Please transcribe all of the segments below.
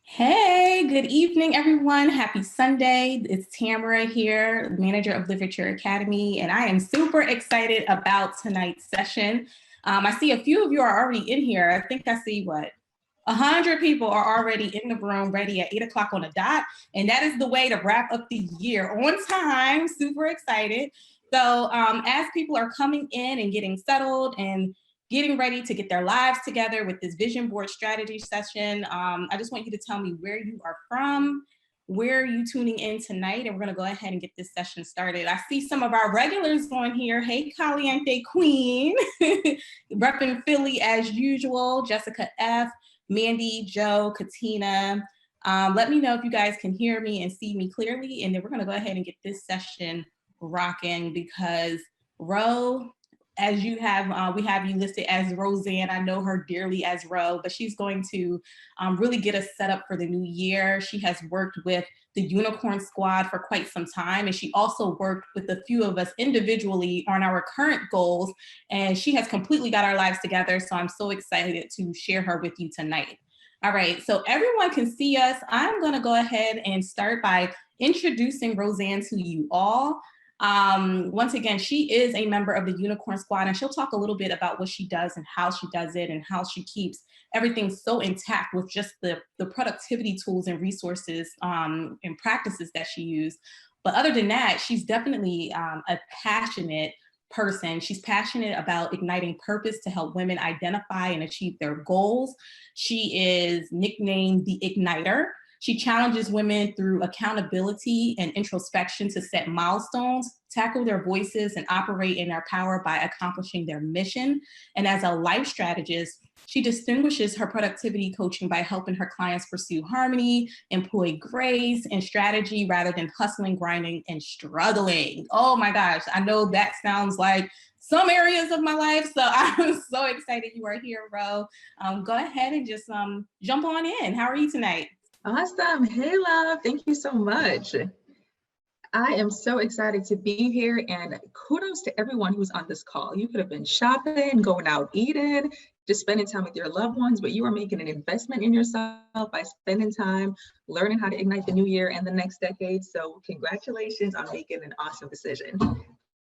Hey, good evening, everyone. Happy Sunday. It's Tamara here, manager of Literature Academy, and I am super excited about tonight's session. I see a few of you are already in here. I think I see 100 people are already in the room ready at 8 o'clock on the dot. And that is the way to wrap up the year on time. Super excited. So as people are coming in and getting settled and getting ready to get their lives together with this vision board strategy session, I just want you to tell me where you are from, where are you tuning in tonight, and we're gonna go ahead and get this session started. I see some of our regulars on here. Hey, Caliente Queen, repping Philly as usual, Jessica F., Mandy, Joe, Katina. Let me know if you guys can hear me and see me clearly, and then we're gonna go ahead and get this session rocking because Ro, as you have, we have you listed as Roseanne. I know her dearly as Ro, but she's going to really get us set up for the new year. She has worked with the Unicorn Squad for quite some time, and she also worked with a few of us individually on our current goals, and she has completely got our lives together, so I'm so excited to share her with you tonight. All right, so everyone can see us. I'm gonna go ahead and start by introducing Roseanne to you all. Once again, she is a member of the Unicorn Squad, and she'll talk a little bit about what she does and how she does it and how she keeps everything so intact with just the productivity tools and resources and practices that she used. But other than that, she's definitely a passionate person. She's passionate about igniting purpose to help women identify and achieve their goals. She is nicknamed the Igniter. She challenges women through accountability and introspection to set milestones, tackle their voices, and operate in their power by accomplishing their mission. And as a life strategist, she distinguishes her productivity coaching by helping her clients pursue harmony, employ grace and strategy rather than hustling, grinding, and struggling. Oh my gosh, I know that sounds like some areas of my life, so I'm so excited you are here, Ro. Go ahead and just jump on in. How are you tonight? Awesome. Hey, love. Thank you so much. I am so excited to be here, and kudos to everyone who's on this call. You could have been shopping, going out eating, just spending time with your loved ones, but you are making an investment in yourself by spending time learning how to ignite the new year and the next decade. So congratulations on making an awesome decision.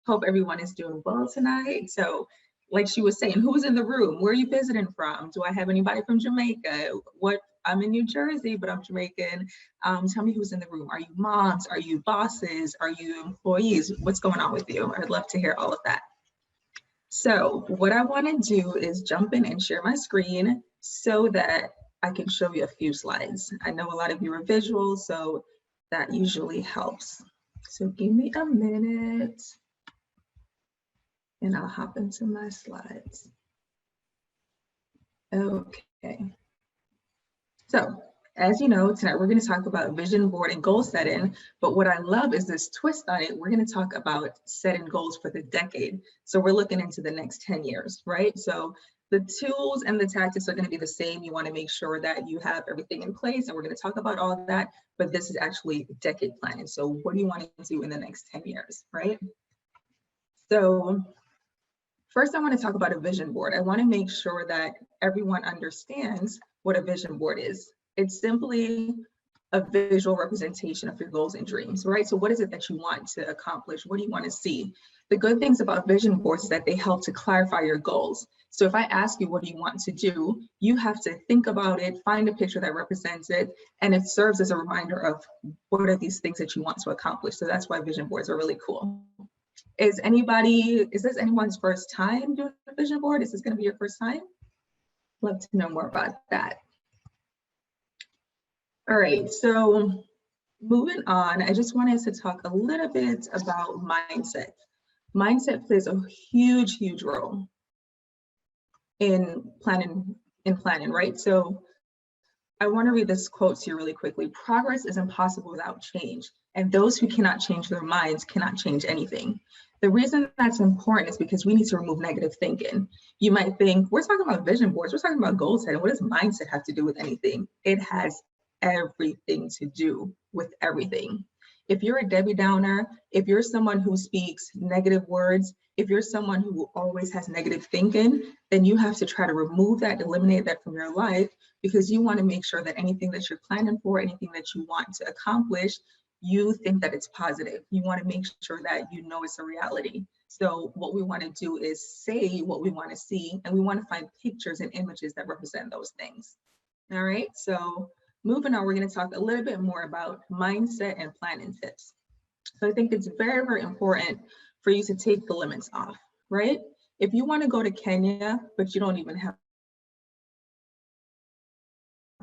Hope everyone is doing well tonight. So like she was saying, who's in the room? Where are you visiting from? Do I have anybody from Jamaica? I'm in New Jersey, but I'm Jamaican. Tell me who's in the room. Are you moms? Are you bosses? Are you employees? What's going on with you? I'd love to hear all of that. So what I want to do is jump in and share my screen so that I can show you a few slides. I know a lot of you are visual, so that usually helps. So give me a minute and I'll hop into my slides. Okay. So, as you know, tonight we're going to talk about vision board and goal setting, but what I love is this twist on it. We're going to talk about setting goals for the decade. So we're looking into the next 10 years, right? So the tools and the tactics are going to be the same. You want to make sure that you have everything in place, and we're going to talk about all of that, but this is actually decade planning. So what do you want to do in the next 10 years, right? So first, I want to talk about a vision board. I want to make sure that everyone understands what a vision board is. It's simply a visual representation of your goals and dreams, right? So what is it that you want to accomplish? What do you want to see? The good things about vision boards is that they help to clarify your goals. So if I ask you, what do you want to do? You have to think about it, find a picture that represents it, and it serves as a reminder of what are these things that you want to accomplish. So that's why vision boards are really cool. Is this anyone's first time doing a vision board? Is this going to be your first time? Love to know more about that. All right, so moving on, I just wanted to talk a little bit about mindset. Mindset plays a huge, huge role in planning, right? So I want to read this quote to you really quickly. Progress is impossible without change, and those who cannot change their minds cannot change anything. The reason that's important is because we need to remove negative thinking. You might think, we're talking about vision boards, we're talking about goal setting. What does mindset have to do with anything? It has everything to do with everything. If you're a Debbie Downer, if you're someone who speaks negative words, if you're someone who always has negative thinking, then you have to try to remove that, eliminate that from your life, because you want to make sure that anything that you're planning for, anything that you want to accomplish, you think that it's positive. You want to make sure that you know it's a reality. So what we want to do is say what we want to see, and we want to find pictures and images that represent those things. All right, so moving on, we're going to talk a little bit more about mindset and planning tips. So I think it's very, very important for you to take the limits off, right? If you want to go to Kenya, but you don't even have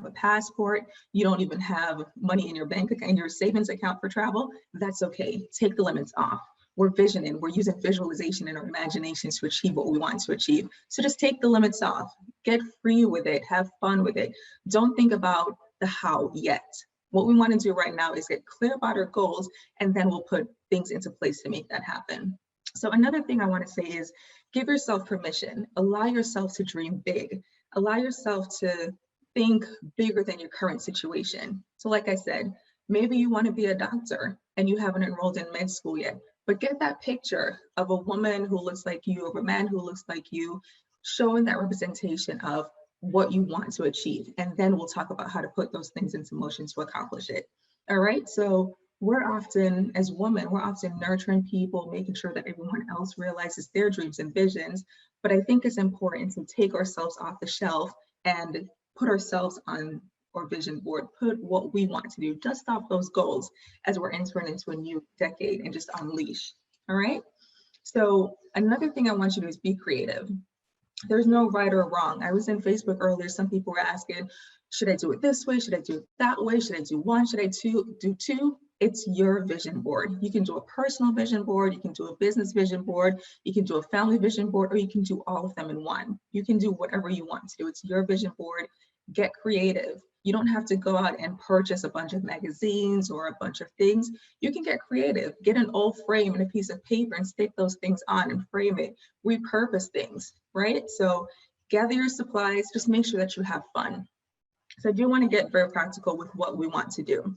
a passport, you don't even have money in your bank account, in your savings account for travel, that's okay. Take the limits off. We're visioning, we're using visualization and our imagination to achieve what we want to achieve. So just take the limits off, get free with it, have fun with it. Don't think about the how yet. What we want to do right now is get clear about our goals, and then we'll put things into place to make that happen. So another thing I want to say is give yourself permission, allow yourself to dream big, allow yourself to think bigger than your current situation. So like I said, maybe you want to be a doctor and you haven't enrolled in med school yet, but get that picture of a woman who looks like you, or a man who looks like you, showing that representation of what you want to achieve. And then we'll talk about how to put those things into motion to accomplish it. All right, so we're often, as women, we're often nurturing people, making sure that everyone else realizes their dreams and visions. But I think it's important to take ourselves off the shelf and put ourselves on our vision board, put what we want to do, dust off those goals as we're entering into a new decade, and just unleash. All right. So another thing I want you to do is be creative. There's no right or wrong. I was in Facebook earlier. Some people were asking, should I do it this way? Should I do it that way? Should I do one? Should I do two? It's your vision board. You can do a personal vision board. You can do a business vision board. You can do a family vision board, or you can do all of them in one. You can do whatever you want to do. It's your vision board. Get creative. You don't have to go out and purchase a bunch of magazines or a bunch of things. You can get creative. Get an old frame and a piece of paper and stick those things on and frame it. Repurpose things, right? So gather your supplies. Just make sure that you have fun. So I do want to get very practical with what we want to do.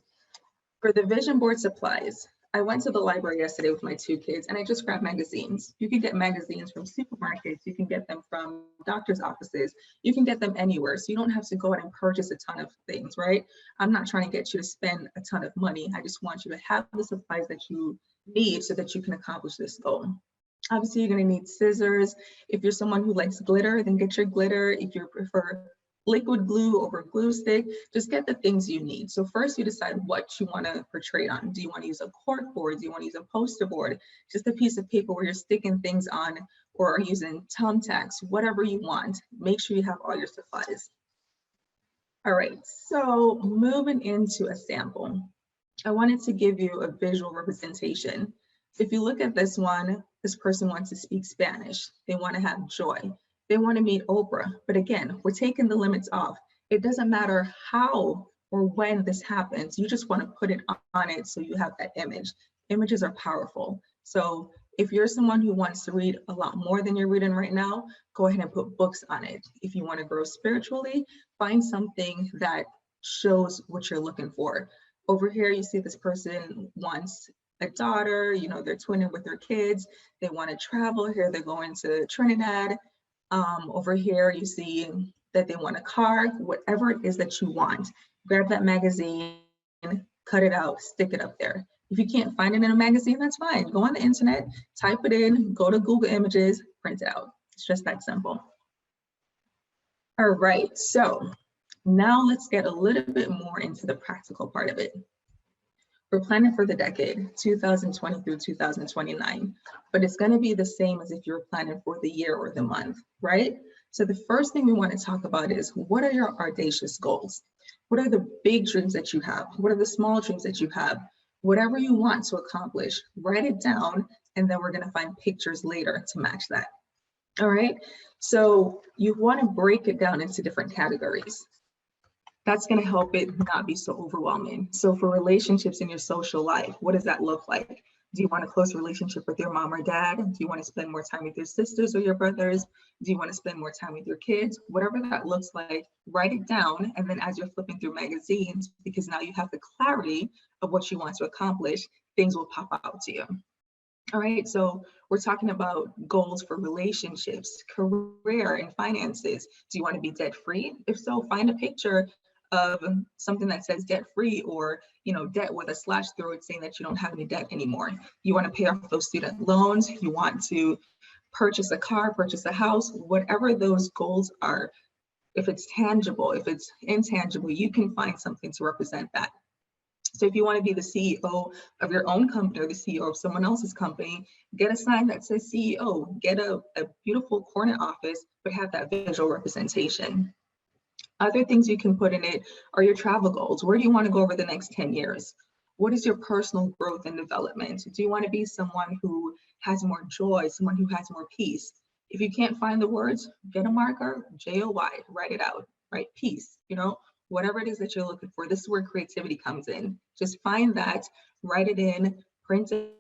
For the vision board supplies, I went to the library yesterday with my two kids and I just grabbed magazines. You can get magazines from supermarkets, you can get them from doctor's offices, you can get them anywhere. So you don't have to go out and purchase a ton of things, right? I'm not trying to get you to spend a ton of money. I just want you to have the supplies that you need so that you can accomplish this goal. Obviously, you're going to need scissors. If you're someone who likes glitter, then get your glitter. If you prefer liquid glue over glue stick, just get the things you need. So first you decide what you want to portray on. Do you want to use a cork board? Do you want to use a poster board? Just a piece of paper where you're sticking things on, or using thumbtacks, whatever you want. Make sure you have all your supplies. All right, so moving into a sample. I wanted to give you a visual representation. If you look at this one, this person wants to speak Spanish. They want to have joy. They want to meet Oprah. But again, we're taking the limits off. It doesn't matter how or when this happens. You just want to put it on it so you have that image. Images are powerful. So if you're someone who wants to read a lot more than you're reading right now, go ahead and put books on it. If you want to grow spiritually, find something that shows what you're looking for. Over here, you see this person wants a daughter, you know, they're twinning with their kids. They want to travel. Here they're going to Trinidad. Over here, you see that they want a car. Whatever it is that you want, grab that magazine, cut it out, stick it up there. If you can't find it in a magazine, that's fine. Go on the internet, type it in, go to Google Images, print it out. It's just that simple. All right, so now let's get a little bit more into the practical part of it. We're planning for the decade, 2020 through 2029, but it's going to be the same as if you're planning for the year or the month, right? So the first thing we want to talk about is, what are your audacious goals? What are the big dreams that you have? What are the small dreams that you have? Whatever you want to accomplish, write it down, and then we're going to find pictures later to match that. All right, so you want to break it down into different categories. That's going to help it not be so overwhelming. So for relationships in your social life, what does that look like? Do you want a close relationship with your mom or dad? Do you want to spend more time with your sisters or your brothers? Do you want to spend more time with your kids? Whatever that looks like, write it down. And then as you're flipping through magazines, because now you have the clarity of what you want to accomplish, things will pop out to you. All right, so we're talking about goals for relationships, career, and finances. Do you want to be debt free? If so, find a picture of something that says debt free, or debt with a slash through it saying that you don't have any debt anymore. You want to pay off those student loans. You want to purchase a car, purchase a house, whatever those goals are. If it's tangible, if it's intangible, you can find something to represent that. So if you want to be the CEO of your own company or the CEO of someone else's company, get a sign that says CEO, get a beautiful corner office, but have that visual representation. Other things you can put in it are your travel goals. Where do you want to go over the next 10 years? What is your personal growth and development? Do you want to be someone who has more joy, someone who has more peace? If you can't find the words, get a marker, J-O-Y, write it out, write peace, whatever it is that you're looking for. This is where creativity comes in. Just find that, write it in, print it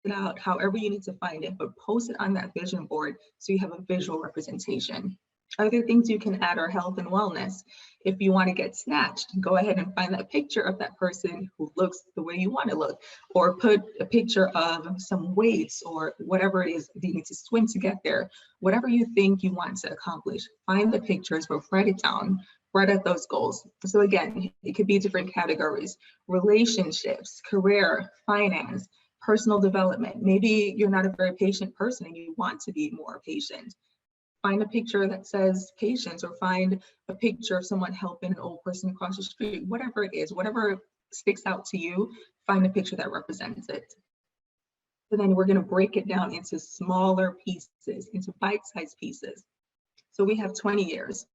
out, however you need to find it, but post it on that vision board so you have a visual representation. Other things you can add are health and wellness. If you want to get snatched, go ahead and find that picture of that person who looks the way you want to look, or put a picture of some weights or whatever it is that you need to swim to get there. Whatever you think you want to accomplish, find the pictures, but write it down, write out those goals. So again, it could be different categories: relationships, career, finance, personal development. Maybe you're not a very patient person and you want to be more patient. Find a picture that says patience, or find a picture of someone helping an old person across the street. Whatever it is, whatever sticks out to you, find a picture that represents it. So then we're going to break it down into smaller pieces, into bite-sized pieces. So we have 20 years.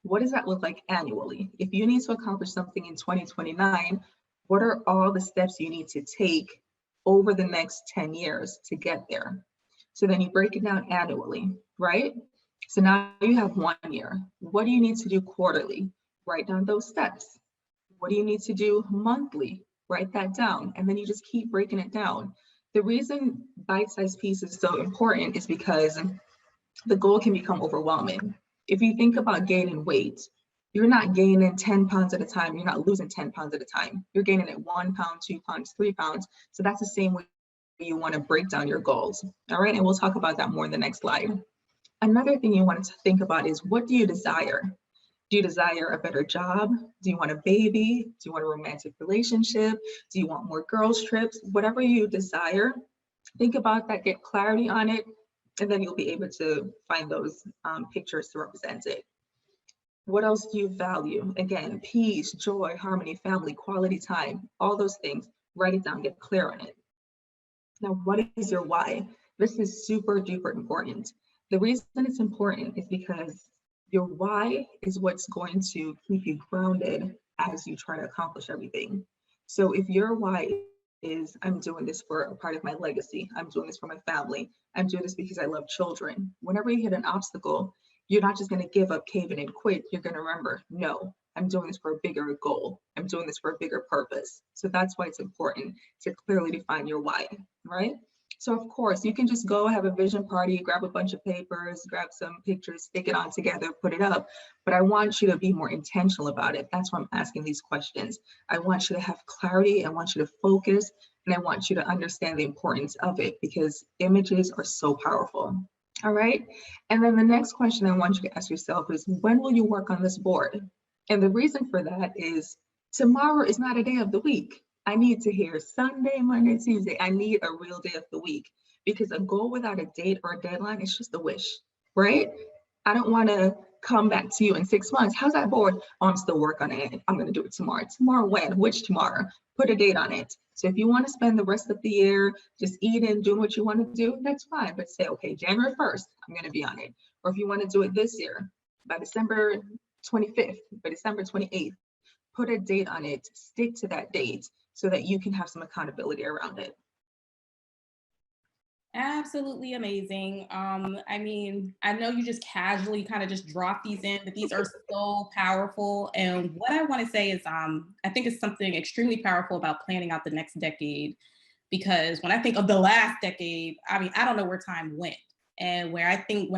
What does that look like annually? If you need to accomplish something in 2029, what are all the steps you need to take over the next 10 years to get there? So then you break it down annually, right? So now you have 1 year. What do you need to do quarterly? Write down those steps. What do you need to do monthly? Write that down. And then you just keep breaking it down. The reason bite-sized piece is so important is because the goal can become overwhelming. If you think about gaining weight, you're not gaining 10 pounds at a time. You're not losing 10 pounds at a time. You're gaining it 1 pound, 2 pounds, 3 pounds. So that's the same way you want to break down your goals. All right. And we'll talk about that more in the next slide. Another thing you want to think about is, what do you desire? Do you desire a better job? Do you want a baby? Do you want a romantic relationship? Do you want more girls' trips? Whatever you desire, think about that, get clarity on it, and then you'll be able to find those pictures to represent it. What else do you value? Again, peace, joy, harmony, family, quality time, all those things. Write it down, get clear on it. Now, what is your why? This is super duper important. The reason it's important is because your why is what's going to keep you grounded as you try to accomplish everything. So if your why is, I'm doing this for a part of my legacy, I'm doing this for my family, I'm doing this because I love children, whenever you hit an obstacle, you're not just going to give up, cave in, and quit. You're going to remember, no, I'm doing this for a bigger goal. I'm doing this for a bigger purpose. So that's why it's important to clearly define your why, right? So of course, you can just go have a vision party, grab a bunch of papers, grab some pictures, stick it on together, put it up. But I want you to be more intentional about it. That's why I'm asking these questions. I want you to have clarity. I want you to focus, and I want you to understand the importance of it, because images are so powerful. All right. And then the next question I want you to ask yourself is, when will you work on this board? And the reason for that is, tomorrow is not a day of the week. I need to hear Sunday, Monday, Tuesday. I need a real day of the week, because a goal without a date or a deadline is just a wish, right? I don't want to come back to you in 6 months. How's that board? Oh, I'm still working on it. I'm going to do it tomorrow. Tomorrow when? Which tomorrow? Put a date on it. So if you want to spend the rest of the year just eating, doing what you want to do, that's fine. But say, okay, January 1st, I'm going to be on it. Or if you want to do it this year, by December 25th, by December 28th, put a date on it, stick to that date so that you can have some accountability around it. Absolutely amazing. I mean, I know you just casually kind of just drop these in, but these are so powerful. And what I want to say is, I think it's something extremely powerful about planning out the next decade, because when I think of the last decade, I mean, I don't know where time went. And when I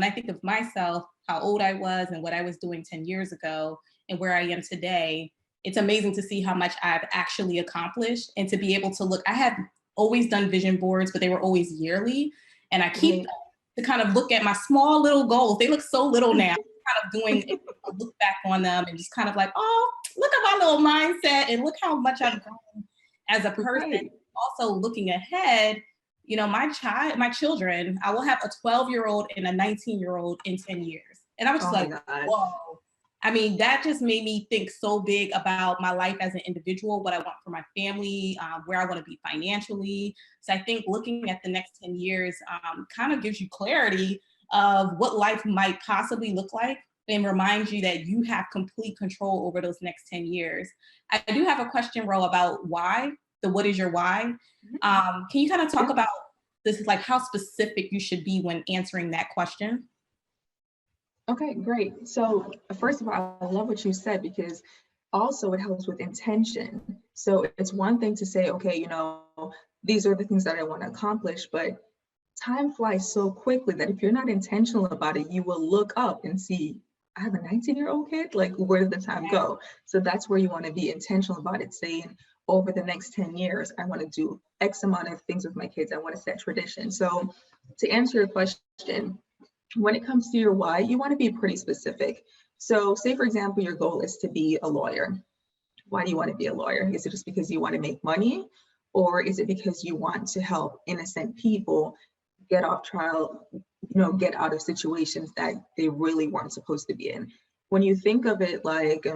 think of myself, how old I was and what I was doing 10 years ago and where I am today, it's amazing to see how much I've actually accomplished and to be able to look. I had always done vision boards, but they were always yearly. And I keep Right. to kind of look at my small little goals. They look so little now. Kind of doing a look back on them and just kind of like, oh, look at my little mindset and look how much I've grown as a person. Right. Also looking ahead, you know, my children, I will have a 12-year-old and a 19-year-old in 10 years. And I was just Oh my like, gosh. whoa. I mean, that just made me think so big about my life as an individual, what I want for my family, where I want to be financially. So I think looking at the next 10 years kind of gives you clarity of what life might possibly look like and reminds you that you have complete control over those next 10 years. I do have a question, Ro, about why, the what is your why? Can you kind of talk Yeah. about this, like how specific you should be when answering that question? Okay, great. So first of all, I love what you said because also it helps with intention. So it's one thing to say, okay, these are the things that I want to accomplish, but time flies so quickly that if you're not intentional about it, you will look up and see, I have a 19-year-old kid, like where did the time go? So that's where you want to be intentional about it, saying over the next 10 years, I want to do X amount of things with my kids. I want to set tradition. So to answer your question, when it comes to your why, you want to be pretty specific. So say, for example, your goal is to be a lawyer. Why do you want to be a lawyer? Is it just because you want to make money? Or is it because you want to help innocent people get off trial, get out of situations that they really weren't supposed to be in? When you think of it like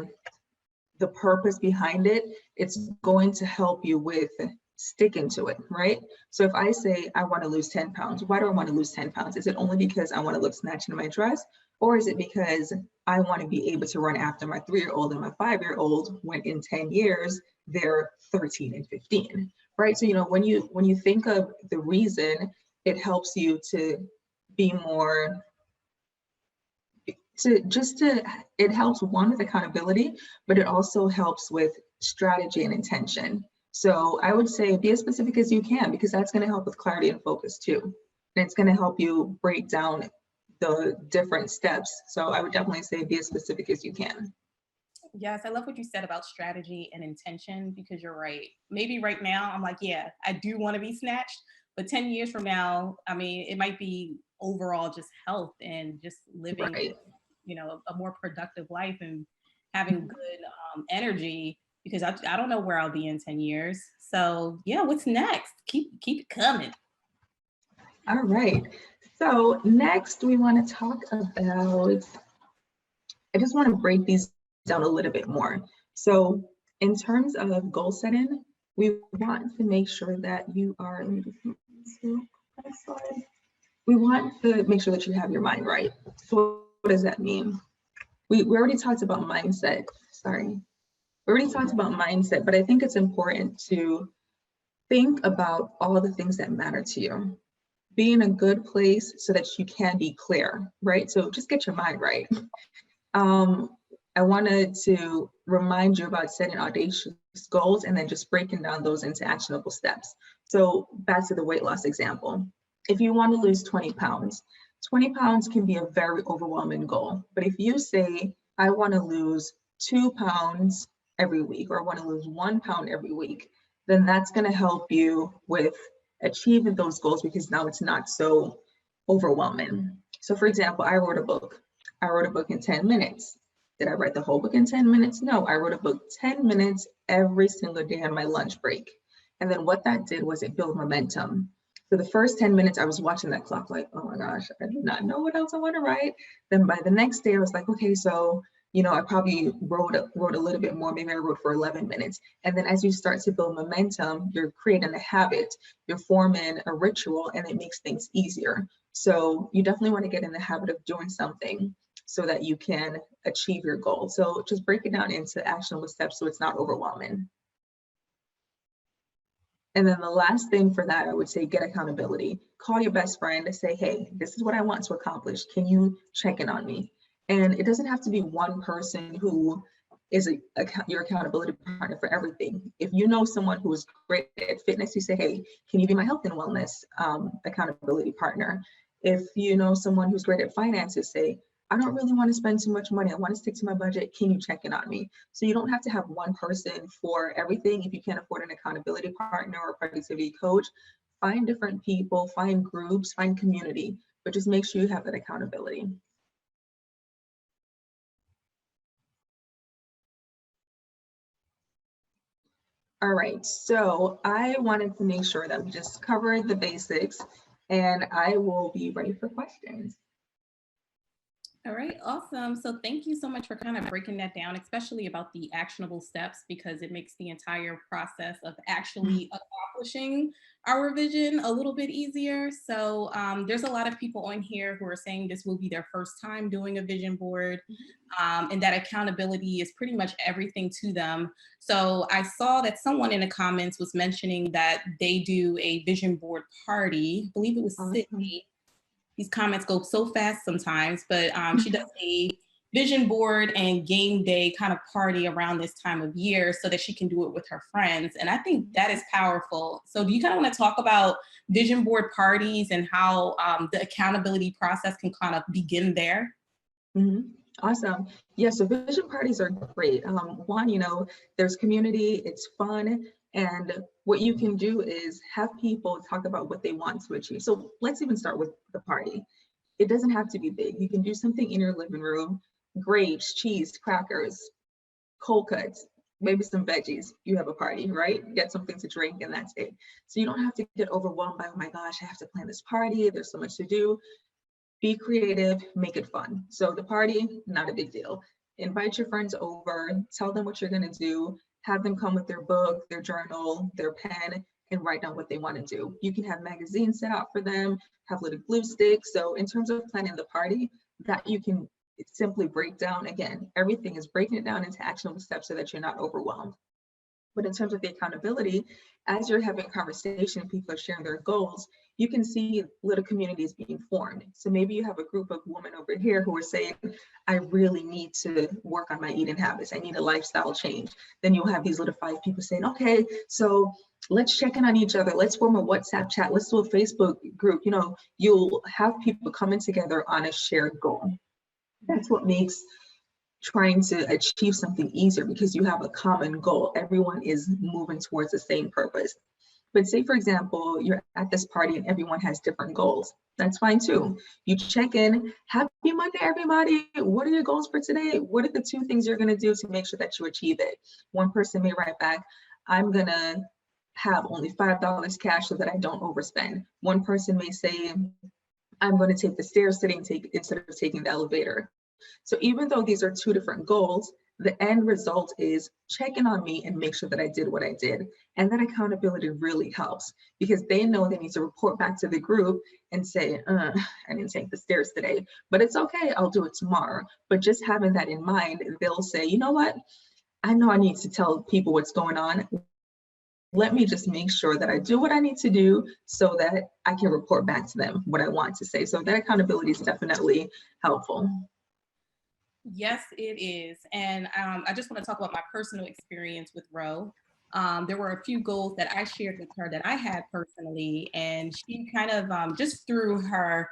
the purpose behind it, it's going to help you with sticking to it, right? So if I say I want to lose 10 pounds, why do I want to lose 10 pounds? Is it only because I want to look snatched in my dress? Or is it because I want to be able to run after my 3-year-old and my 5-year-old when in 10 years they're 13 and 15, right? So when you think of the reason, it helps you to be more it helps one with accountability, but it also helps with strategy and intention. So I would say be as specific as you can, because that's going to help with clarity and focus too. And it's going to help you break down the different steps. So I would definitely say be as specific as you can. Yes, I love what you said about strategy and intention, because you're right. Maybe right now I'm like, yeah, I do want to be snatched, but 10 years from now, I mean, it might be overall just health and just living, Right. a more productive life and having good energy, because I don't know where I'll be in 10 years. So yeah, what's next? Keep it coming. All right. So next we want to talk about, I just want to break these down a little bit more. So in terms of goal setting, we want to make sure that you are, let me just move this to the next slide. We want to make sure that you have your mind right. So what does that mean? We already talked about mindset. Sorry. We already talked about mindset, but I think it's important to think about all the things that matter to you. Be in a good place so that you can be clear, right? So just get your mind right. I wanted to remind you about setting audacious goals and then just breaking down those into actionable steps. So back to the weight loss example. If you want to lose 20 pounds, 20 pounds can be a very overwhelming goal. But if you say, I want to lose 2 pounds every week, or I want to lose 1 pound every week, then that's going to help you with achieving those goals, because now it's not so overwhelming. So for example, I wrote a book. I wrote a book in 10 minutes. Did I write the whole book in 10 minutes? No, I wrote a book 10 minutes every single day on my lunch break. And then what that did was it built momentum. So the first 10 minutes, I was watching that clock like, oh my gosh, I do not know what else I want to write. Then by the next day, I was like, okay, so, I probably wrote a little bit more. Maybe I wrote for 11 minutes. And then as you start to build momentum, you're creating a habit, you're forming a ritual, and it makes things easier. So you definitely want to get in the habit of doing something so that you can achieve your goal. So just break it down into actionable steps so it's not overwhelming. And then the last thing for that, I would say, get accountability. Call your best friend and say, hey, this is what I want to accomplish. Can you check in on me? And it doesn't have to be one person who is your accountability partner for everything. If you know someone who is great at fitness, you say, hey, can you be my health and wellness accountability partner? If you know someone who's great at finances, say, I don't really want to spend too much money. I want to stick to my budget. Can you check in on me? So you don't have to have one person for everything. If you can't afford an accountability partner or productivity coach, find different people, find groups, find community, but just make sure you have that accountability. All right, so I wanted to make sure that we just covered the basics, and I will be ready for questions. All right, awesome. So thank you so much for kind of breaking that down, especially about the actionable steps, because it makes the entire process of actually accomplishing our vision a little bit easier. So there's a lot of people on here who are saying this will be their first time doing a vision board, and that accountability is pretty much everything to them. So I saw that someone in the comments was mentioning that they do a vision board party. I believe it was Sydney. These comments go so fast sometimes, but she does a vision board and game day kind of party around this time of year so that she can do it with her friends. And I think that is powerful. So do you kind of want to talk about vision board parties and how the accountability process can kind of begin there? Awesome. Yeah, so vision parties are great. One, there's community, it's fun. And what you can do is have people talk about what they want to achieve. So let's even start with the party. It doesn't have to be big. You can do something in your living room, grapes, cheese, crackers, cold cuts, maybe some veggies. You have a party, right? Get something to drink and that's it. So you don't have to get overwhelmed by, oh my gosh, I have to plan this party. There's so much to do. Be creative, make it fun. So the party, not a big deal. Invite your friends over, tell them what you're gonna do, have them come with their book, their journal, their pen, and write down what they wanna do. You can have magazines set out for them, have little glue sticks. So in terms of planning the party, that you can simply break down, again, everything is breaking it down into actionable steps so that you're not overwhelmed. But in terms of the accountability, as you're having a conversation, people are sharing their goals, you can see little communities being formed. So maybe you have a group of women over here who are saying, I really need to work on my eating habits. I need a lifestyle change. Then you'll have these little 5 people saying, okay, so let's check in on each other. Let's form a WhatsApp chat. Let's do a Facebook group. You'll have people coming together on a shared goal. That's what makes trying to achieve something easier, because you have a common goal. Everyone is moving towards the same purpose. But say, for example, you're at this party and everyone has different goals. That's fine too. You check in, happy Monday, everybody. What are your goals for today? What are the 2 things you're gonna do to make sure that you achieve it? One person may write back, I'm gonna have only $5 cash so that I don't overspend. One person may say, I'm gonna take the stairs instead of taking the elevator. So even though these are 2 different goals, the end result is check in on me and make sure that I did what I did. And that accountability really helps, because they know they need to report back to the group and say, I didn't take the stairs today, but it's okay, I'll do it tomorrow. But just having that in mind, they'll say, you know what? I know I need to tell people what's going on. Let me just make sure that I do what I need to do so that I can report back to them what I want to say. So that accountability is definitely helpful. Yes, it is. And I just want to talk about my personal experience with Ro. There were a few goals that I shared with her that I had personally, and she kind of just through her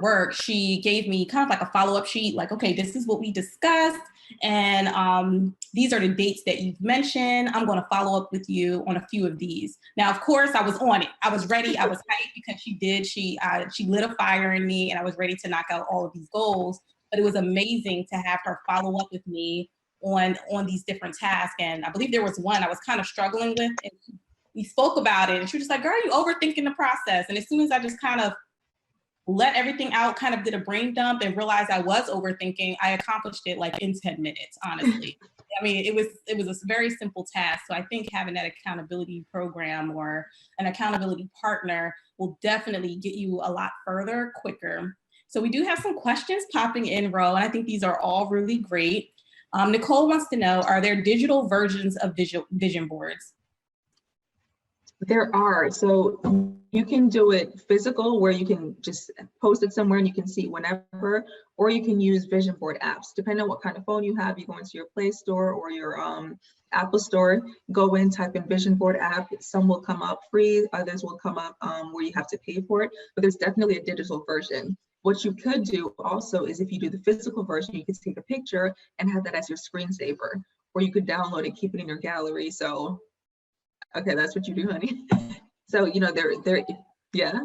work, she gave me kind of like a follow-up sheet, like, okay, this is what we discussed, and these are the dates that you've mentioned. I'm going to follow up with you on a few of these. Now, of course, I was on it. I was ready. I was hyped because she lit a fire in me, and I was ready to knock out all of these goals. But it was amazing to have her follow up with me on these different tasks. And I believe there was one I was kind of struggling with, and we spoke about it, and she was just like, girl, you overthinking the process. And as soon as I just kind of let everything out, kind of did a brain dump and realized I was overthinking, I accomplished it like in 10 minutes, honestly. I mean, it was a very simple task. So I think having that accountability program or an accountability partner will definitely get you a lot further quicker. So we do have some questions popping in, Ro, and I think these are all really great. Nicole wants to know, are there digital versions of vision boards? There are. So you can do it physical, where you can just post it somewhere and you can see it whenever, or you can use vision board apps. Depending on what kind of phone you have, you go into your Play Store or your Apple Store, go in, type in vision board app. Some will come up free, others will come up where you have to pay for it, but there's definitely a digital version. What you could do also is, if you do the physical version, you could take a picture and have that as your screensaver, or you could download and keep it in your gallery. So okay, that's what you do, honey. So, you know, yeah.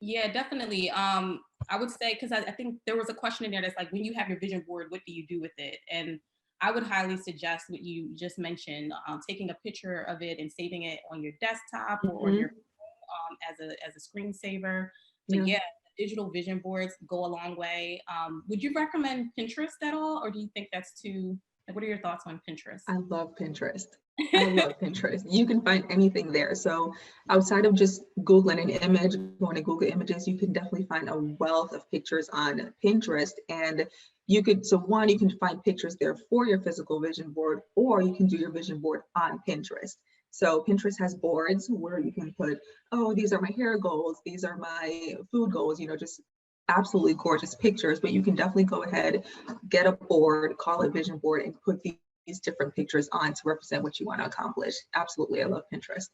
Yeah, definitely. I would say, because I think there was a question in there that's like, when you have your vision board, what do you do with it? And I would highly suggest what you just mentioned, taking a picture of it and saving it on your desktop or on your phone, as a screensaver. But yeah, digital vision boards go a long way. Would you recommend Pinterest at all, or do you think that's too? Like, what are your thoughts on Pinterest? I love Pinterest. I love Pinterest. You can find anything there. So outside of just Googling an image, going to Google Images, you can definitely find a wealth of pictures on Pinterest. And you could, so one, you can find pictures there for your physical vision board, or you can do your vision board on Pinterest. So Pinterest has boards where you can put, oh, these are my hair goals, these are my food goals, you know, just absolutely gorgeous pictures. But you can definitely go ahead, get a board, call it vision board, and put these different pictures on to represent what you want to accomplish. Absolutely, I love Pinterest.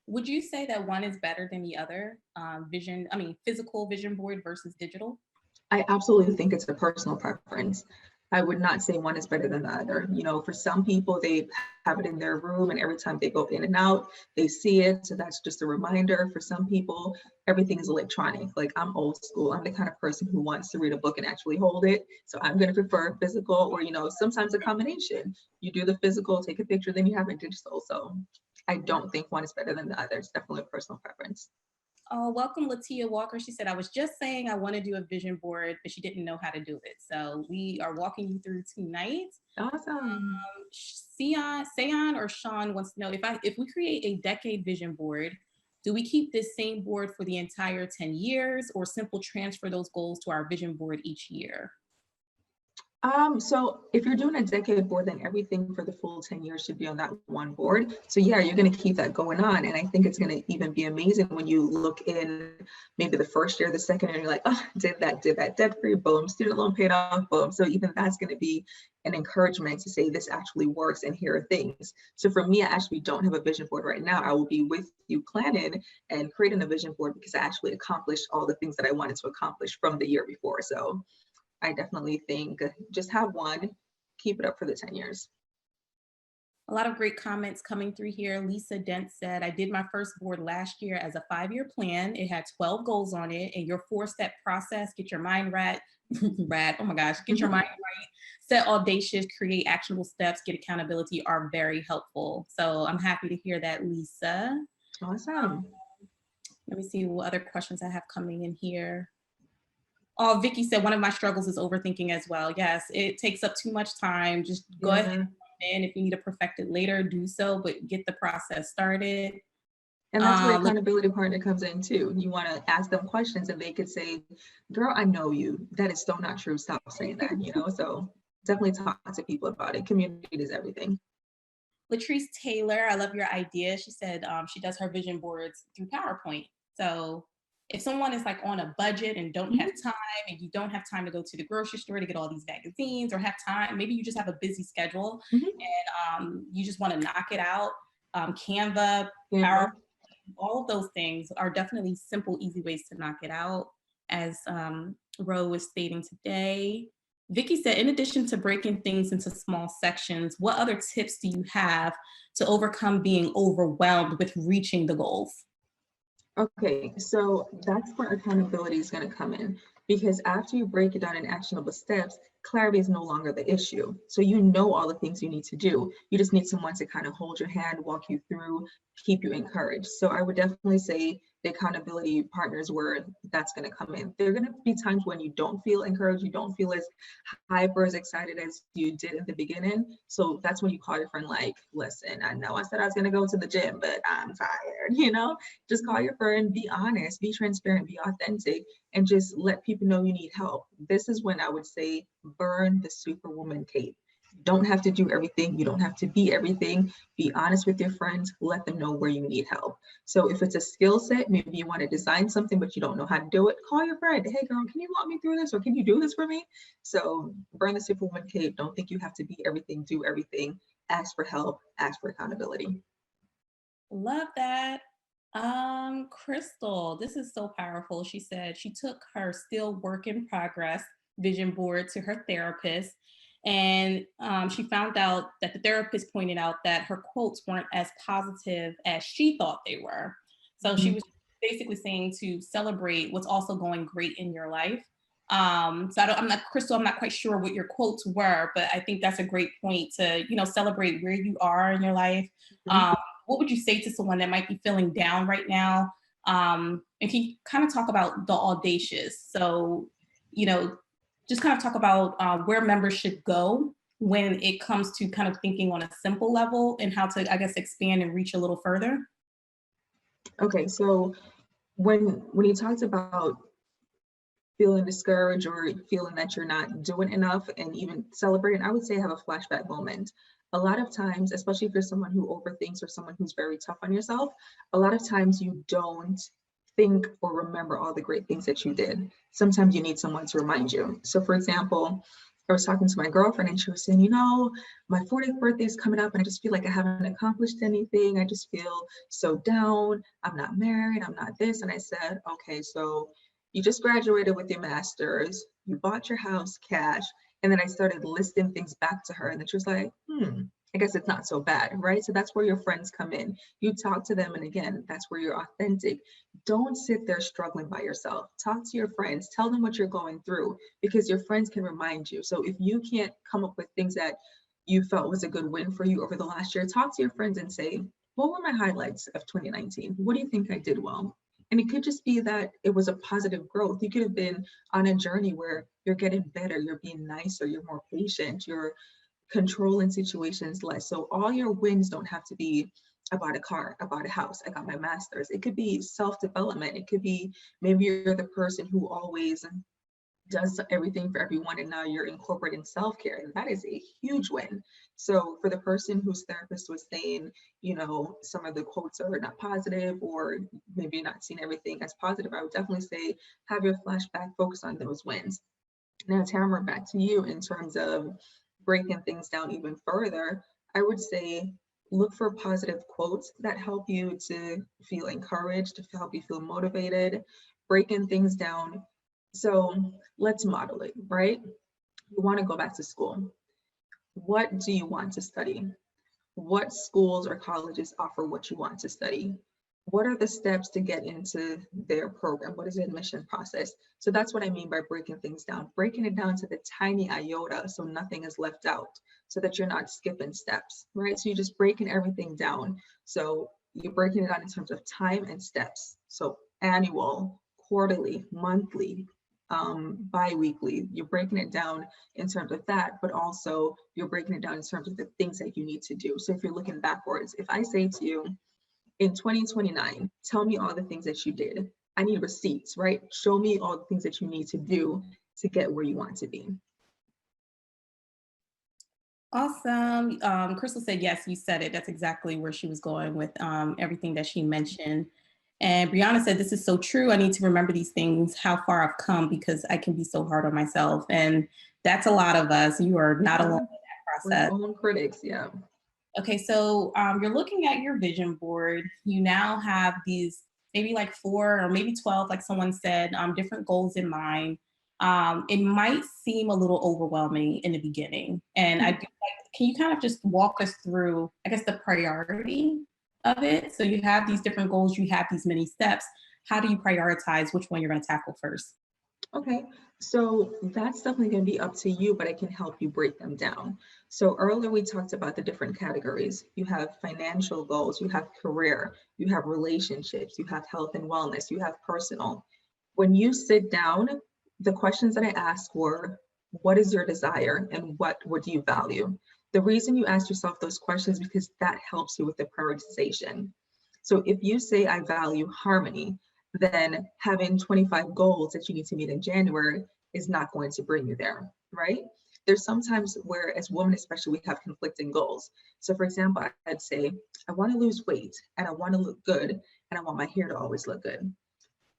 Would you say that one is better than the other? Physical vision board versus digital? I absolutely think it's a personal preference. I would not say one is better than the other. You know, for some people, they have it in their room and every time they go in and out, they see it. So that's just a reminder. For some people, everything is electronic. Like, I'm old school. I'm the kind of person who wants to read a book and actually hold it. So I'm going to prefer physical, or, you know, sometimes a combination. You do the physical, take a picture, then you have it digital. So I don't think one is better than the other. It's definitely a personal preference. Oh, welcome, Latia Walker. She said, I was just saying I want to do a vision board, but she didn't know how to do it. So we are walking you through tonight. Awesome. Sayon or Sean wants to know, if we create a decade vision board, do we keep this same board for the entire 10 years, or simple transfer those goals to our vision board each year? So if you're doing a decade board, then everything for the full 10 years should be on that one board. So yeah, you're going to keep that going on. And I think it's going to even be amazing when you look in maybe the first year, the second, and you're like, oh, did that debt free, boom, student loan paid off, boom. So even that's going to be an encouragement to say this actually works and here are things. So for me, I actually don't have a vision board right now. I will be with you planning and creating a vision board because I actually accomplished all the things that I wanted to accomplish from the year before. So I definitely think just have one, keep it up for the 10 years. A lot of great comments coming through here. Lisa Dent said, I did my first board last year as a 5-year plan. It had 12 goals on it, and your 4-step process, get your mind right, oh my gosh, get your mind right, set audacious, create actionable steps, get accountability are very helpful. So I'm happy to hear that, Lisa. Awesome. Let me see what other questions I have coming in here. Oh, Vicky said, one of my struggles is overthinking as well. Yes, it takes up too much time. Just go ahead and if you need to perfect it later, do so, but get the process started. And that's where accountability partner comes in too. You want to ask them questions and they could say, girl, I know you. That is so not true. Stop saying that, you know? So definitely talk to people about it. Community is everything. Latrice Taylor, I love your idea. She said she does her vision boards through PowerPoint. So if someone is like on a budget and don't have time, and you don't have time to go to the grocery store to get all these magazines, or have time, maybe you just have a busy schedule and you just want to knock it out. Canva, PowerPoint, all of those things are definitely simple, easy ways to knock it out. As Ro was stating today, Vicky said, in addition to breaking things into small sections, what other tips do you have to overcome being overwhelmed with reaching the goals? Okay, so that's where accountability is going to come in, because after you break it down in actionable steps, clarity is no longer the issue. So you know all the things you need to do. You just need someone to kind of hold your hand, walk you through, keep you encouraged. So I would definitely say the accountability partners where that's going to come in. There are going to be times when you don't feel encouraged, you don't feel as hyper as excited as you did in the beginning. So that's when you call your friend, like, listen, I know I said I was going to go to the gym, but I'm tired, you know? Just call your friend, be honest, be transparent, be authentic, and just let people know you need help. This is when I would say burn the superwoman cape. You don't have to do everything. You don't have to be everything. Be honest with your friends. Let them know where you need help. So if it's a skill set, maybe you want to design something, but you don't know how to do it, call your friend. Hey girl, can you walk me through this? Or can you do this for me? So burn the Superwoman cape. Don't think you have to be everything, do everything. Ask for help, ask for accountability. Love that. Crystal, this is so powerful. She said she took her still work in progress vision board to her therapist. And she found out that the therapist pointed out that her quotes weren't as positive as she thought they were. So she was basically saying to celebrate what's also going great in your life. I'm not, Crystal, I'm not quite sure what your quotes were, but I think that's a great point to, celebrate where you are in your life. What would you say to someone that might be feeling down right now? And can you kind of talk about the Audacious? So, just kind of talk about where members should go when it comes to kind of thinking on a simple level and how to, I guess, expand and reach a little further. Okay, so when you talked about feeling discouraged or feeling that you're not doing enough and even celebrating, I would say have a flashback moment. A lot of times, especially if you're someone who overthinks or someone who's very tough on yourself, a lot of times you don't think or remember all the great things that you did. Sometimes you need someone to remind you. So for example, I was talking to my girlfriend and she was saying, my 40th birthday is coming up and I just feel like I haven't accomplished anything. I just feel so down. I'm not married. I'm not this. And I said, okay, so you just graduated with your master's, you bought your house cash. And then I started listing things back to her and then she was like, I guess it's not so bad, right? So that's where your friends come in. You talk to them and again, that's where you're authentic. Don't sit there struggling by yourself. Talk to your friends, tell them what you're going through because your friends can remind you. So if you can't come up with things that you felt was a good win for you over the last year, talk to your friends and say, what were my highlights of 2019? What do you think I did well? And it could just be that it was a positive growth. You could have been on a journey where you're getting better, you're being nicer, you're more patient, you're controlling situations less. So all your wins don't have to be about a car, about a house. I got my master's. It could be self-development. It could be maybe you're the person who always does everything for everyone and now you're incorporating self-care and that is a huge win. So for the person whose therapist was saying, some of the quotes are not positive or maybe you're not seeing everything as positive, I would definitely say have your flashback, focus on those wins. Now, Tamara, back to you in terms of breaking things down even further. I would say look for positive quotes that help you to feel encouraged, to help you feel motivated, breaking things down. So let's model it, right? You want to go back to school. What do you want to study? What schools or colleges offer what you want to study? What are the steps to get into their program? What is the admission process? So that's what I mean by breaking things down, breaking it down to the tiny iota so nothing is left out, so that you're not skipping steps, right? So you're just breaking everything down. So you're breaking it down in terms of time and steps. So annual, quarterly, monthly, bi-weekly, you're breaking it down in terms of that, but also you're breaking it down in terms of the things that you need to do. So if you're looking backwards, if I say to you, in 2029, tell me all the things that you did. I need receipts, right? Show me all the things that you need to do to get where you want to be. Awesome. Crystal said, yes, you said it. That's exactly where she was going with everything that she mentioned. And Brianna said, this is so true. I need to remember these things, how far I've come because I can be so hard on myself. And that's a lot of us. You are not alone in that process. We're own critics, yeah. Okay, so you're looking at your vision board. You now have these maybe like 4 or maybe 12, like someone said, different goals in mind. It might seem a little overwhelming in the beginning. And I do like, can you kind of just walk us through, I guess, the priority of it? So you have these different goals, you have these many steps. How do you prioritize which one you're going to tackle first? Okay, so that's definitely going to be up to you, but I can help you break them down. So earlier we talked about the different categories. You have financial goals, you have career, you have relationships, you have health and wellness, you have personal. When you sit down, the questions that I asked were, what is your desire and what do you value? The reason you ask yourself those questions is because that helps you with the prioritization. So if you say I value harmony, then having 25 goals that you need to meet in January is not going to bring you there, right? there's sometimes where as women, especially, we have conflicting goals. So for example, I'd say, I want to lose weight and I want to look good and I want my hair to always look good.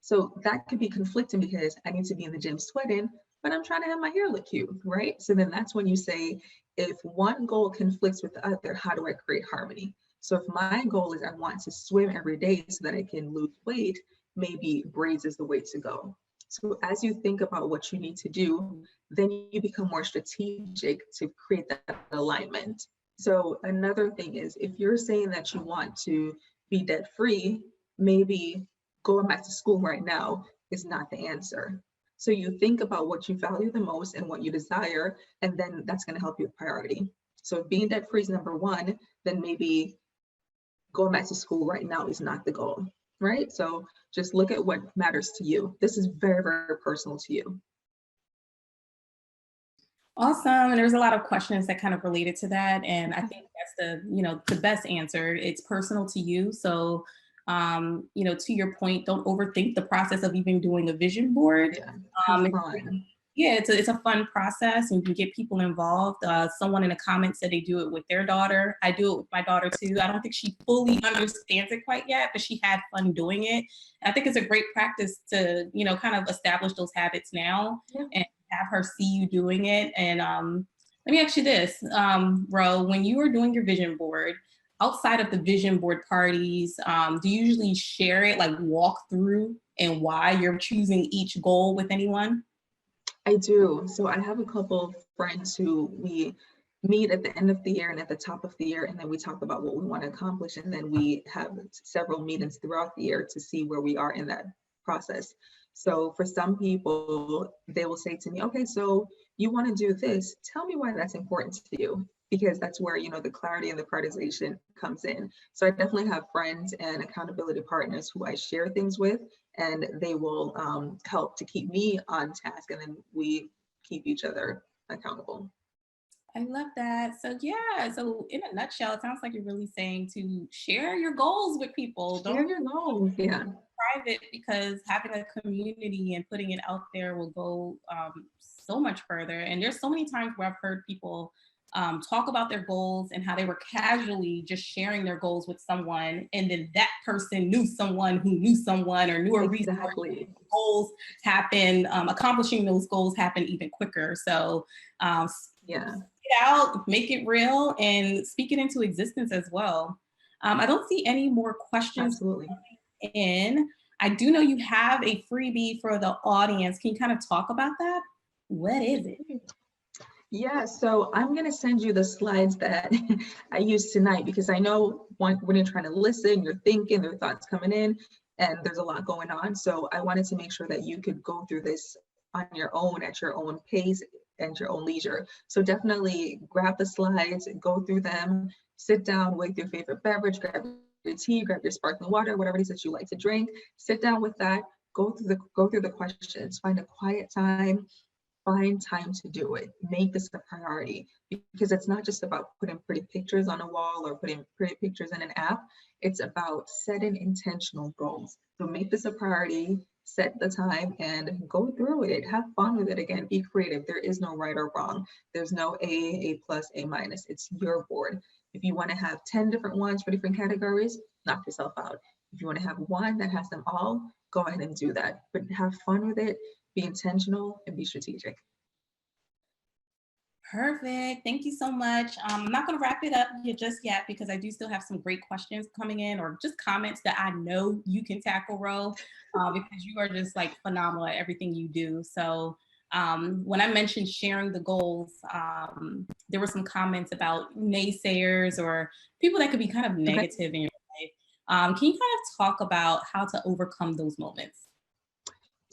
So that could be conflicting because I need to be in the gym sweating, but I'm trying to have my hair look cute, right? So then that's when you say, if one goal conflicts with the other, how do I create harmony? So if my goal is I want to swim every day so that I can lose weight, maybe braids is the way to go. So as you think about what you need to do, then you become more strategic to create that alignment. So another thing is, if you're saying that you want to be debt free, maybe going back to school right now is not the answer. So you think about what you value the most and what you desire, and then that's going to help you with priority. So if being debt free is number one, then maybe going back to school right now is not the goal, right? So just look at what matters to you. This is very, very personal to you. Awesome. And there's a lot of questions that kind of related to that. And I think that's the best answer. It's personal to you. So, to your point, don't overthink the process of even doing a vision board. Yeah, have Um, fun. yeah, it's a fun process and you can get people involved. Someone in the comments said they do it with their daughter. I do it with my daughter too. I don't think she fully understands it quite yet, but she had fun doing it. And I think it's a great practice to, kind of establish those habits now Yeah. and have her see you doing it. And let me ask you this, Ro, when you are doing your vision board, outside of the vision board parties, do you usually share it, like walk through and why you're choosing each goal with anyone? I do. So I have a couple of friends who we meet at the end of the year and at the top of the year, and then we talk about what we want to accomplish. And then we have several meetings throughout the year to see where we are in that process. So for some people, they will say to me, okay, so you want to do this. Tell me why that's important to you. Because that's where, the clarity and the prioritization comes in. So I definitely have friends and accountability partners who I share things with, and they will help to keep me on task, and then we keep each other accountable. I love that. So yeah, so in a nutshell, it sounds like you're really saying to share your goals with people. Share Don't your goals. Yeah, private, because having a community and putting it out there will go so much further. And there's so many times where I've heard people talk about their goals and how they were casually just sharing their goals with someone, and then that person knew someone who knew someone or knew a reason exactly. goals happen, accomplishing those goals happen even quicker. So Yeah, it out, make it real, and speak it into existence as well. I don't see any more questions absolutely. in. I do know you have a freebie for the audience. Can you kind of talk about that? What is it? Yeah, so I'm going to send you the slides that I used tonight, because I know when you're trying to listen, you're thinking, there are thoughts coming in, and there's a lot going on. So I wanted to make sure that you could go through this on your own, at your own pace and your own leisure. So definitely grab the slides, go through them, sit down with your favorite beverage, grab your tea, grab your sparkling water, whatever it is that you like to drink, sit down with that, go through the questions, find a quiet time. Find time to do it. Make this a priority, because it's not just about putting pretty pictures on a wall or putting pretty pictures in an app. It's about setting intentional goals. So make this a priority, set the time, and go through it. Have fun with it. Again, be creative. There is no right or wrong. There's no A plus, A minus. It's your board. If you want to have 10 different ones for different categories, knock yourself out. If you want to have one that has them all, go ahead and do that. But have fun with it. Be intentional and be strategic. Perfect. Thank you so much. I'm not going to wrap it up just yet, because I do still have some great questions coming in, or just comments that I know you can tackle, Ro, because you are just like phenomenal at everything you do. So when I mentioned sharing the goals, there were some comments about naysayers or people that could be kind of Okay. negative in your life. Can you kind of talk about how to overcome those moments?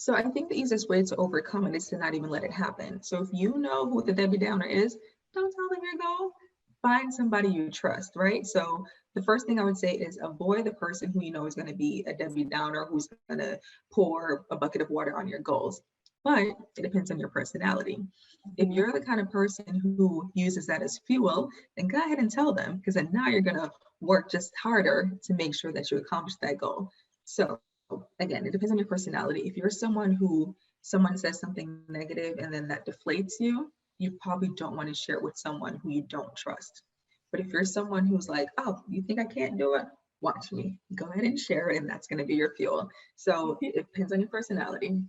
So I think the easiest way to overcome it is to not even let it happen. So if you know who the Debbie Downer is, don't tell them your goal. Find somebody you trust, right? So the first thing I would say is avoid the person who you know is going to be a Debbie Downer, who's going to pour a bucket of water on your goals. But it depends on your personality. If you're the kind of person who uses that as fuel, then go ahead and tell them, because then now you're going to work just harder to make sure that you accomplish that goal. So again, it depends on your personality. If you're someone says something negative and then that deflates you, you probably don't want to share it with someone who you don't trust. But if you're someone who's like, oh, you think I can't do it? Watch me. Go ahead and share it, and that's going to be your fuel. So it depends on your personality.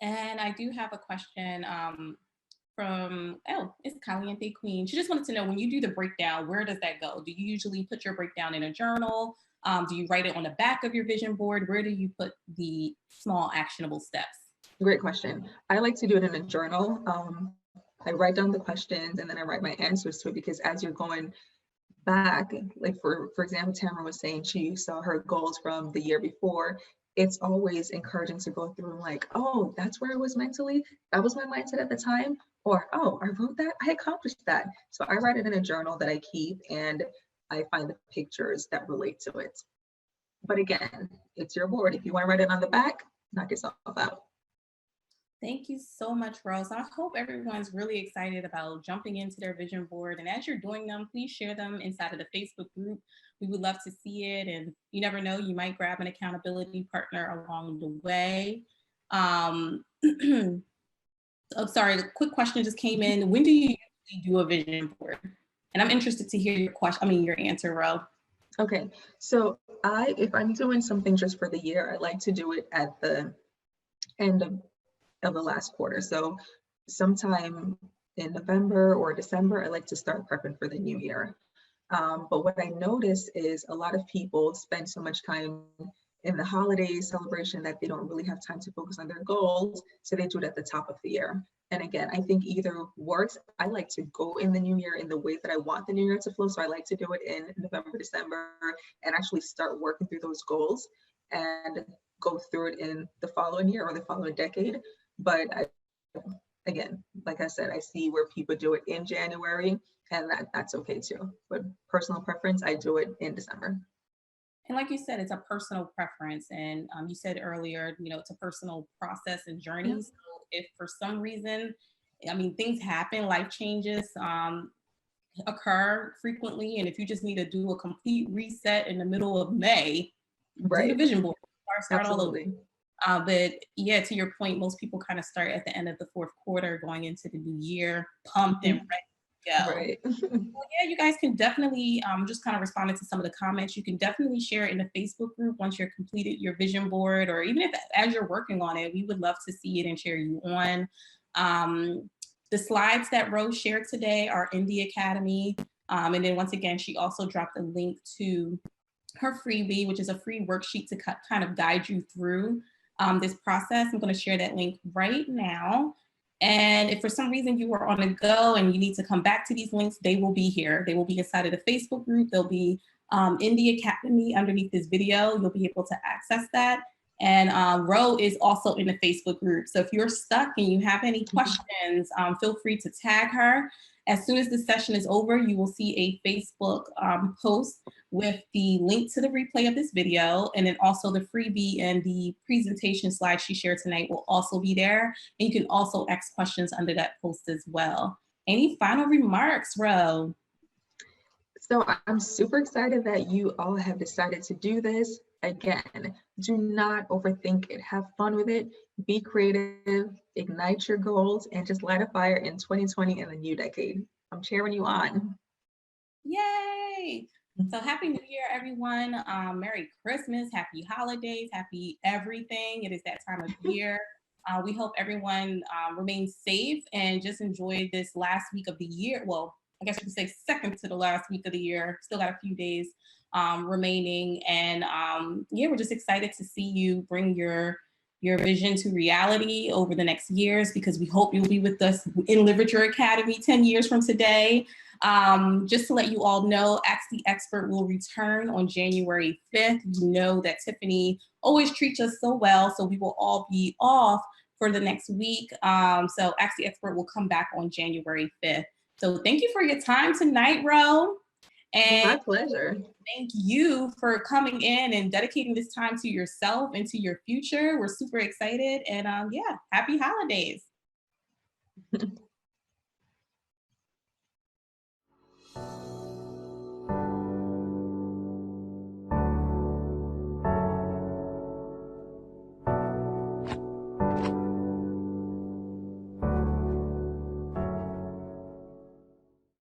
And I do have a question it's Caliente Queen. She just wanted to know, when you do the breakdown, where does that go? Do you usually put your breakdown in a journal? Do you write it on the back of your vision board? Where do you put the small actionable steps? Great question. I like to do it in a journal. I write down the questions and then I write my answers to it, because as you're going back, like for example, Tamara was saying she saw her goals from the year before. It's always encouraging to go through and like, oh, that's where I was mentally. That was my mindset at the time. Or, oh, I wrote that, I accomplished that. So I write it in a journal that I keep, and I find the pictures that relate to it. But again, it's your board. If you want to write it on the back, knock yourself out. Thank you so much, Rose. I hope everyone's really excited about jumping into their vision board. And as you're doing them, please share them inside of the Facebook group. We would love to see it. And you never know, you might grab an accountability partner along the way. Oh, sorry, a quick question just came in. When do you usually do a vision board? And I'm interested to hear your answer, Ro. Okay, so if I'm doing something just for the year, I like to do it at the end of the last quarter. So sometime in November or December, I like to start prepping for the new year. But what I notice is a lot of people spend so much time in the holiday celebration that they don't really have time to focus on their goals. So they do it at the top of the year. And again, I think either works. I like to go in the new year in the way that I want the new year to flow. So I like to do it in November, December, and actually start working through those goals and go through it in the following year or the following decade. But again, like I said, I see where people do it in January, and that's okay too. But personal preference, I do it in December. And like you said, it's a personal preference. And you said earlier, it's a personal process and journey. Yeah. So if for some reason, things happen, life changes occur frequently. And if you just need to do a complete reset in the middle of May, Right. do the vision board, start all over. Absolutely. But yeah, to your point, most people kind of start at the end of the fourth quarter going into the new year, pumped and ready to go. Right. Well, yeah, you guys can definitely just kind of responding to some of the comments. You can definitely share it in the Facebook group once you're completed your vision board, or even if as you're working on it, we would love to see it and share you on. The slides that Rose shared today are in the Academy. And then once again, she also dropped a link to her freebie, which is a free worksheet to kind of guide you through this process. I'm going to share that link right now. And if for some reason you are on the go and you need to come back to these links, they will be here. They will be inside of the Facebook group. They'll be in the Academy underneath this video. You'll be able to access that. And Ro is also in the Facebook group. So if you're stuck and you have any questions, feel free to tag her. As soon as the session is over, you will see a Facebook post with the link to the replay of this video, and then also the freebie and the presentation slides she shared tonight will also be there. And you can also ask questions under that post as well. Any final remarks, Ro? So I'm super excited that you all have decided to do this. Again, do not overthink it. Have fun with it. Be creative, ignite your goals, and just light a fire in 2020 and the new decade. I'm cheering you on. Yay! So happy New Year, everyone. Merry Christmas, happy holidays, happy everything. It is that time of year. We hope everyone remains safe and just enjoy this last week of the year. Well, I guess you could say second to the last week of the year. Still got a few days remaining. And yeah, we're just excited to see you bring your vision to reality over the next years, because we hope you'll be with us in Literature Academy 10 years from today. Just to let you all know, Ask the Expert will return on January 5th. You know that Tiffany always treats us so well, so we will all be off for the next week. So Ask the Expert will come back on January 5th. So thank you for your time tonight, Ro. And my pleasure. Thank you for coming in and dedicating this time to yourself and to your future. We're super excited. And yeah, happy holidays.